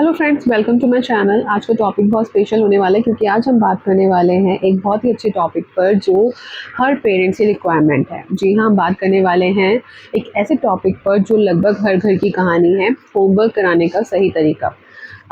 Hello friends, welcome to my channel. आज का topic बहुत स्पेशल होने वाला है क्योंकि आज हम बात करने वाले हैं एक बहुत ही अच्छे टॉपिक पर जो हर पेरेंट्स की रिक्वायरमेंट है। जी हाँ, हम बात करने वाले हैं एक ऐसे टॉपिक पर जो लगभग हर घर की कहानी है, होमवर्क कराने का सही तरीका।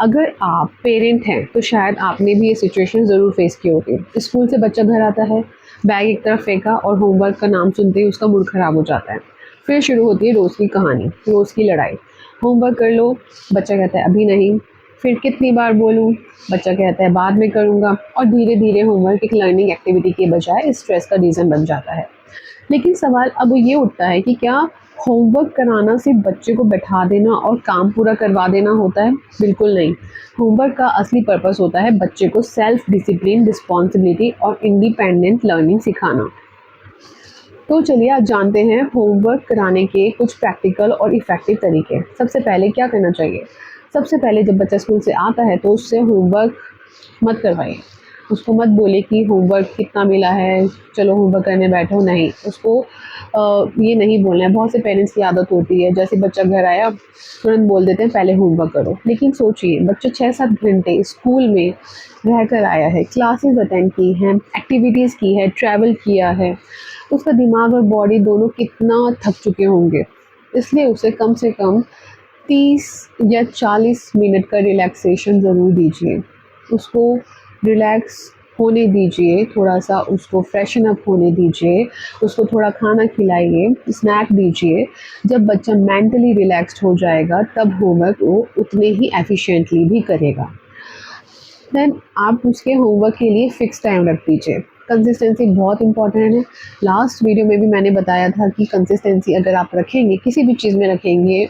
अगर आप पेरेंट हैं तो शायद आपने भी ये सिचुएशन ज़रूर फेस की होगी। स्कूल से बच्चा घर आता है, बैग एक तरफ फेंका और होमवर्क का नाम सुनते ही उसका मूड ख़राब हो जाता है। फिर शुरू होती है रोज़ की कहानी, रोज़ की लड़ाई। होमवर्क कर लो, बच्चा कहता है अभी नहीं। फिर कितनी बार बोलूँ, बच्चा कहता है बाद में करूँगा। और धीरे धीरे होमवर्क एक लर्निंग एक्टिविटी के बजाय स्ट्रेस का रीज़न बन जाता है। लेकिन सवाल अब ये उठता है कि क्या होमवर्क कराना सिर्फ बच्चे को बैठा देना और काम पूरा करवा देना होता है? बिल्कुल नहीं। होमवर्क का असली पर्पस होता है बच्चे को सेल्फ डिसिप्लिन, रिस्पॉन्सिबिलिटी और इंडिपेंडेंट लर्निंग सिखाना। तो चलिए आज जानते हैं होमवर्क कराने के कुछ प्रैक्टिकल और इफ़ेक्टिव तरीके। सबसे पहले क्या करना चाहिए? सबसे पहले जब बच्चा स्कूल से आता है तो उससे होमवर्क मत करवाइए। उसको मत बोले कि होमवर्क कितना मिला है, चलो होमवर्क करने बैठो, नहीं। उसको ये नहीं बोलना है। बहुत से पेरेंट्स की आदत होती है, जैसे बच्चा घर आया तुरंत बोल देते हैं पहले होमवर्क करो। लेकिन सोचिए, बच्चा 6-7 घंटे स्कूल में रह कर आया है, क्लासेस अटेंड की हैं, एक्टिविटीज़ की है, ट्रैवल किया है। उसका दिमाग और बॉडी दोनों कितना थक चुके होंगे। इसलिए उसे कम से कम 30 या 40 मिनट का रिलैक्सेशन ज़रूर दीजिए। उसको रिलैक्स होने दीजिए, थोड़ा-सा उसको फ्रेशन अप होने दीजिए, उसको थोड़ा खाना खिलाइए, स्नैक दीजिए। जब बच्चा मेंटली रिलैक्स्ड हो जाएगा तब होमवर्क वो उतने ही एफिशिएंटली भी करेगा। देन आप उसके होमवर्क के लिए फ़िक्स टाइम रख दीजिए। कंसिस्टेंसी बहुत इम्पॉर्टेंट है। लास्ट वीडियो में भी मैंने बताया था कि कंसिस्टेंसी अगर आप रखेंगे, किसी भी चीज़ में रखेंगे,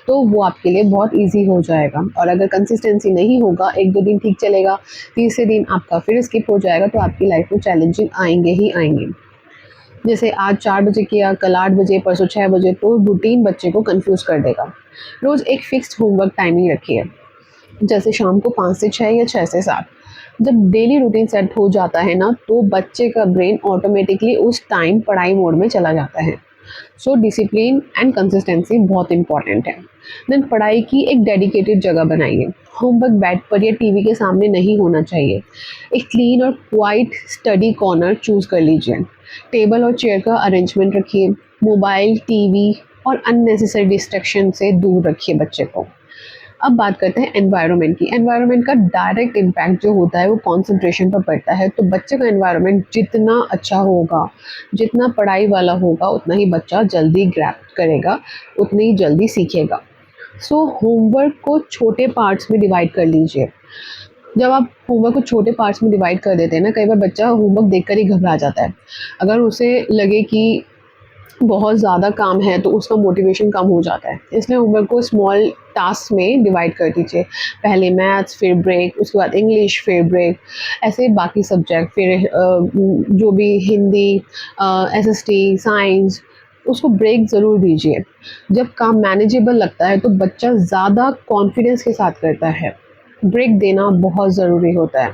तो वो आपके लिए बहुत ईज़ी हो जाएगा। और अगर कंसिस्टेंसी नहीं होगा, 1-2 दिन ठीक चलेगा, तीसरे दिन आपका फिर स्किप हो जाएगा, तो आपकी लाइफ में चैलेंजिंग आएँगे ही आएँगे। जैसे आज 4 बजे किया, कल 8 बजे, परसों 6 बजे, तो रूटीन बच्चे को कन्फ्यूज़ कर देगा। रोज़ एक फ़िक्स्ड होमवर्क टाइमिंग रखिए। जैसे शाम को 5 से 6 या 6 से 7। जब डेली रूटीन सेट हो जाता है ना, तो बच्चे का ब्रेन ऑटोमेटिकली उस टाइम पढ़ाई मोड में चला जाता है। सो डिसिप्लिन एंड कंसिस्टेंसी बहुत इंपॉर्टेंट है। देन पढ़ाई की एक डेडिकेटेड जगह बनाइए। होमवर्क बेड पर या टीवी के सामने नहीं होना चाहिए। एक क्लीन और क्वाइट स्टडी कॉर्नर चूज़ कर लीजिए। टेबल और चेयर का अरेंजमेंट रखिए। मोबाइल, टीवी और अननेसेसरी डिस्ट्रैक्शन से दूर रखिए बच्चे को। अब बात करते हैं एनवायरनमेंट की। एनवायरनमेंट का डायरेक्ट इम्पैक्ट जो होता है वो कंसंट्रेशन पर पड़ता है। तो बच्चे का एनवायरनमेंट जितना अच्छा होगा, जितना पढ़ाई वाला होगा, उतना ही बच्चा जल्दी ग्रैस्प करेगा, उतनी ही जल्दी सीखेगा। सो होमवर्क को छोटे पार्ट्स में डिवाइड कर लीजिए। जब आप होमवर्क को छोटे पार्ट्स में डिवाइड कर देते हैं ना, कई बार बच्चा होमवर्क देखकर ही घबरा जाता है। अगर उसे लगे कि बहुत ज़्यादा काम है तो उसका मोटिवेशन कम हो जाता है। इसलिए होमवर्क को स्मॉल टास्क में डिवाइड कर दीजिए। पहले मैथ्स, फिर ब्रेक, उसके बाद इंग्लिश, फिर ब्रेक, ऐसे बाकी सब्जेक्ट, फिर जो भी हिंदी, एसएसटी, साइंस, उसको ब्रेक ज़रूर दीजिए। जब काम मैनेजेबल लगता है तो बच्चा ज़्यादा कॉन्फिडेंस के साथ करता है। ब्रेक देना बहुत ज़रूरी होता है।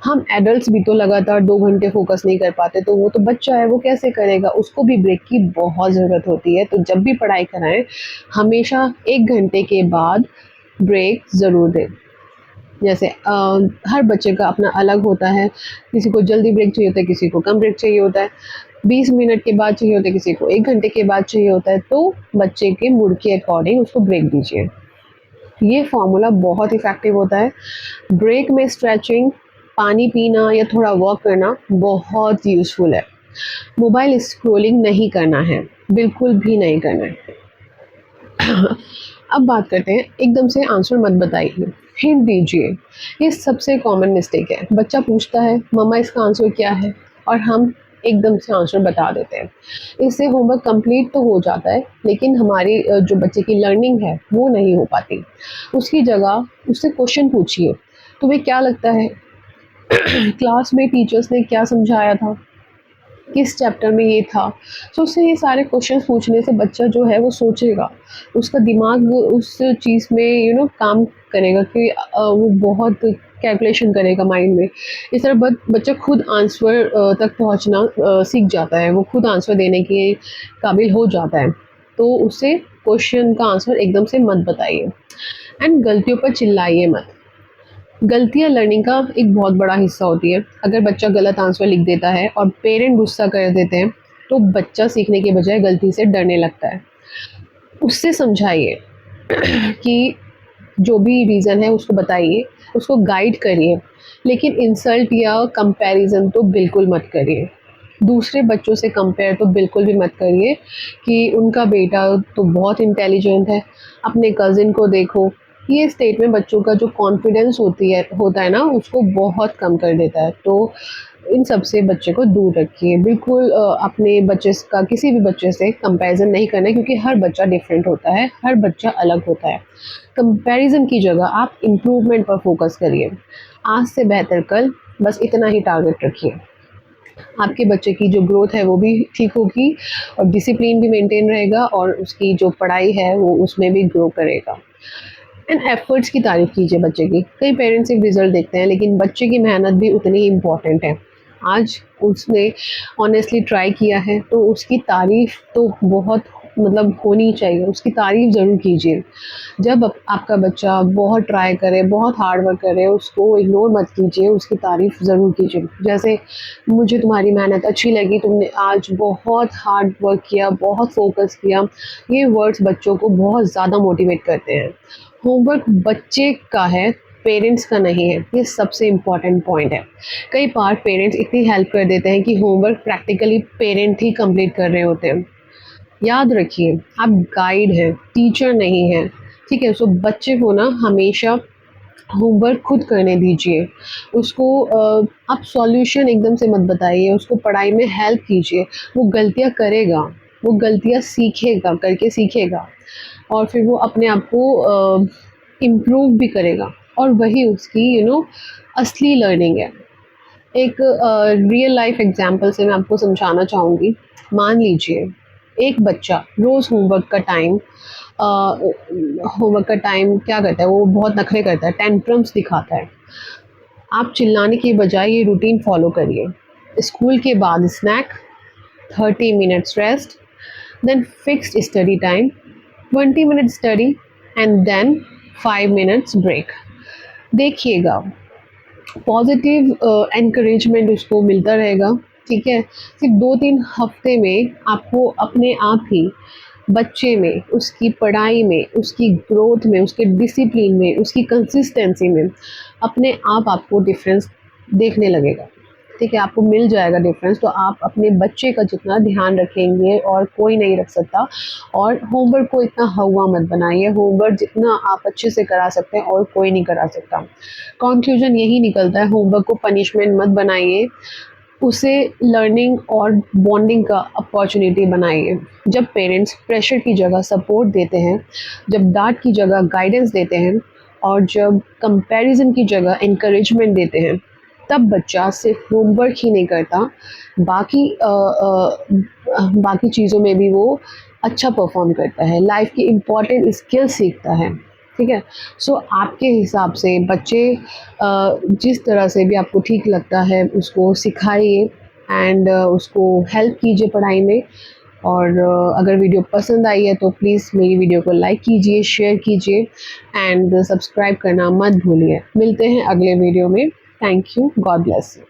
हम एडल्ट्स भी तो लगातार 2 घंटे फ़ोकस नहीं कर पाते, तो वो तो बच्चा है, वो कैसे करेगा? उसको भी ब्रेक की बहुत ज़रूरत होती है। तो जब भी पढ़ाई कराएँ, हमेशा 1 घंटे के बाद ब्रेक ज़रूर दें। जैसे हर बच्चे का अपना अलग होता है, किसी को जल्दी ब्रेक चाहिए होता है, किसी को कम ब्रेक चाहिए होता है, 20 मिनट के बाद चाहिए होता है, किसी को 1 घंटे के बाद चाहिए होता है, तो बच्चे के मूड के अकॉर्डिंग उसको ब्रेक दीजिए। ये फ़ॉर्मूला बहुत इफ़ेक्टिव होता है। ब्रेक में स्ट्रेचिंग, पानी पीना या थोड़ा वॉक करना बहुत यूज़फुल है। मोबाइल स्क्रॉलिंग नहीं करना है, बिल्कुल भी नहीं करना है। अब बात करते हैं, एकदम से आंसर मत बताइए, हिंट दीजिए। ये सबसे कॉमन मिस्टेक है। बच्चा पूछता है मम्मा इसका आंसर क्या है, और हम एकदम से आंसर बता देते हैं। इससे होमवर्क कंप्लीट तो हो जाता है, लेकिन हमारी जो बच्चे की लर्निंग है वो नहीं हो पाती। उसकी जगह उससे क्वेश्चन पूछिए, तुम्हें क्या लगता है क्लास में टीचर्स ने क्या समझाया था, किस चैप्टर में ये था। सो उससे ये सारे क्वेश्चंस पूछने से बच्चा जो है वो सोचेगा, उसका दिमाग उस चीज़ में काम करेगा कि वो बहुत कैलकुलेशन करेगा माइंड में। इस तरह बच्चा खुद आंसर तक पहुंचना सीख जाता है, वो खुद आंसर देने के काबिल हो जाता है। तो उससे क्वेश्चन का आंसर एकदम से मत बताइए। एंड गलतियों पर चिल्लाइए मत। गलतियाँ लर्निंग का एक बहुत बड़ा हिस्सा होती है। अगर बच्चा गलत आंसर लिख देता है और पेरेंट गुस्सा कर देते हैं, तो बच्चा सीखने के बजाय गलती से डरने लगता है। उससे समझाइए कि जो भी रीज़न है उसको बताइए, उसको गाइड करिए, लेकिन इंसल्ट या कंपैरिज़न तो बिल्कुल मत करिए। दूसरे बच्चों से कंपेयर तो बिल्कुल भी मत करिए कि उनका बेटा तो बहुत इंटेलिजेंट है, अपने कज़िन को देखो। ये स्टेटमेंट बच्चों का जो कॉन्फिडेंस होता है ना, उसको बहुत कम कर देता है। तो इन सब से बच्चे को दूर रखिए। बिल्कुल अपने बच्चे का किसी भी बच्चे से कंपैरिज़न नहीं करना है, क्योंकि हर बच्चा डिफरेंट होता है, हर बच्चा अलग होता है। कंपैरिज़न की जगह आप इम्प्रूवमेंट पर फोकस करिए। आज से बेहतर कल, बस इतना ही टारगेट रखिए। आपके बच्चे की जो ग्रोथ है वो भी ठीक होगी और डिसिप्लिन भी मेंटेन रहेगा और उसकी जो पढ़ाई है वो उसमें भी ग्रो करेगा। एंड एफर्ट्स की तारीफ़ कीजिए बच्चे की। कई पेरेंट्स सिर्फ रिज़ल्ट देखते हैं, लेकिन बच्चे की मेहनत भी उतनी ही इम्पॉर्टेंट है। आज उसने ऑनेस्टली ट्राई किया है, तो उसकी तारीफ़ तो बहुत मतलब होनी चाहिए, उसकी तारीफ़ ज़रूर कीजिए। जब आपका बच्चा बहुत ट्राई करे, बहुत हार्ड वर्क करे, उसको इग्नोर मत कीजिए, उसकी तारीफ़ ज़रूर कीजिए। जैसे, मुझे तुम्हारी मेहनत अच्छी लगी, तुमने आज बहुत हार्ड वर्क किया, बहुत फ़ोकस किया। ये वर्ड्स बच्चों को बहुत ज़्यादा मोटिवेट करते हैं। होमवर्क बच्चे का है, पेरेंट्स का नहीं है, ये सबसे इम्पॉर्टेंट पॉइंट है। कई बार पेरेंट्स इतनी हेल्प कर देते हैं कि होमवर्क प्रैक्टिकली पेरेंट ही कंप्लीट कर रहे होते हैं। याद रखिए, आप गाइड हैं, टीचर नहीं हैं, ठीक है? सो बच्चे को ना हमेशा होमवर्क खुद करने दीजिए। उसको आप सॉल्यूशन एकदम से मत बताइए, उसको पढ़ाई में हेल्प कीजिए। वो गलतियाँ करेगा, वो गलतियाँ सीखेगा, करके सीखेगा और फिर वो अपने आप को इम्प्रूव भी करेगा और वही उसकी असली लर्निंग है। एक रियल लाइफ एग्जांपल से मैं आपको समझाना चाहूँगी। मान लीजिए, एक बच्चा रोज़ होमवर्क का टाइम क्या करता है, वो बहुत नखरे करता है, टेंट्रम्स दिखाता है। आप चिल्लाने की बजाय ये रूटीन फ़ॉलो करिए। स्कूल के बाद snack, 30 minutes rest, then fixed study time, 20 minute study and then 5 minutes break. देखिएगा, पॉजिटिव एनकरेजमेंट उसको मिलता रहेगा, ठीक है? सिर्फ 2-3 हफ्ते में आपको अपने आप ही बच्चे में, उसकी पढ़ाई में, उसकी ग्रोथ में, उसके डिसिप्लिन में, उसकी कंसिस्टेंसी में अपने आप आपको डिफरेंस देखने लगेगा, ठीक है? आपको मिल जाएगा डिफरेंस। तो आप अपने बच्चे का जितना ध्यान रखेंगे और कोई नहीं रख सकता। और होमवर्क को इतना हवा मत बनाइए, होमवर्क जितना आप अच्छे से करा सकते हैं और कोई नहीं करा सकता। कंक्लूजन यही निकलता है, होमवर्क को पनिशमेंट मत बनाइए, उसे लर्निंग और बॉन्डिंग का अपॉर्चुनिटी बनाइए। जब पेरेंट्स प्रेशर की जगह सपोर्ट देते हैं, जब डांट की जगह गाइडेंस देते हैं और जब कंपैरिजन की जगह एनकरेजमेंट देते हैं, तब बच्चा सिर्फ होमवर्क ही नहीं करता, बाकी बाकी चीज़ों में भी वो अच्छा परफॉर्म करता है, लाइफ की इम्पॉर्टेंट स्किल सीखता है, ठीक है? सो आपके हिसाब से बच्चे जिस तरह से भी आपको ठीक लगता है उसको सिखाइए एंड उसको हेल्प कीजिए पढ़ाई में। और अगर वीडियो पसंद आई है तो प्लीज़ मेरी वीडियो को लाइक कीजिए, शेयर कीजिए एंड सब्सक्राइब करना मत भूलिए। मिलते हैं अगले वीडियो में। Thank you, God bless you.